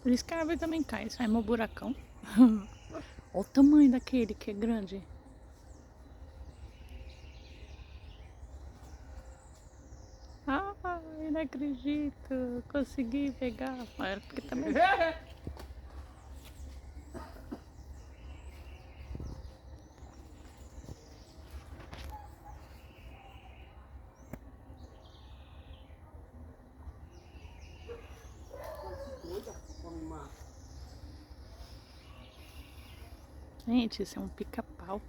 Por isso que a árvore também cai, sai meu buracão. Olha o tamanho daquele que é grande. Ah, eu não acredito. Consegui pegar. Mas porque também. Gente, isso é um pica-pau.